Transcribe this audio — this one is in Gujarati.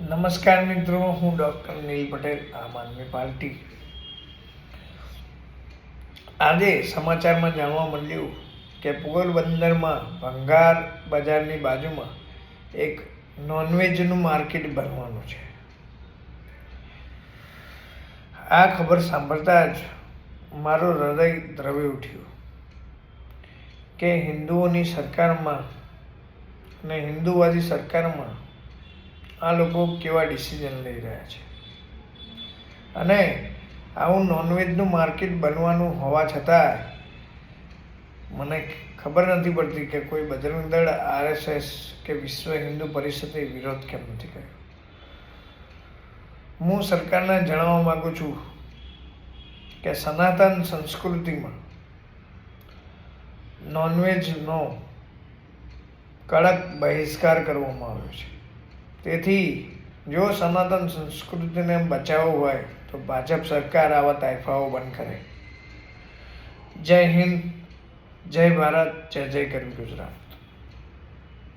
નમસ્કાર મિત્રો, હું ડૉક્ટર નીલ પટેલ, આમ આદમી પાર્ટી. આજે સમાચારમાં જાણવા મળ્યું કે પોરબંદરમાં ભંગાર બજારની બાજુમાં એક નોનવેજનું માર્કેટ બનવાનું છે. આ ખબર સાંભળતા જ મારું હૃદય દ્રવી ઉઠ્યું કે હિન્દુઓની સરકારમાં અને હિન્દુવાદી સરકારમાં આ લોકો કેવા ડિસિઝન લઈ રહ્યા છે. અને આવું નોનવેજનું માર્કેટ બનવાનું હોવા છતાં મને ખબર નથી પડતી કે કોઈ બજરંગ દળ, RSS કે વિશ્વ હિન્દુ પરિષદે વિરોધ કેમ નથી કર્યો. હું સરકારને જણાવવા માગું છું કે સનાતન સંસ્કૃતિમાં નોનવેજનો કડક બહિષ્કાર કરવામાં આવ્યો છે. તેથી જો સનાતન સંસ્કૃતિને બચાવવું હોય તો ભાજપ સરકાર આવા તાઇફાઓ બંધ કરે. જય હિન્દ, જય ભારત, જય જય ગરવી ગુજરાત.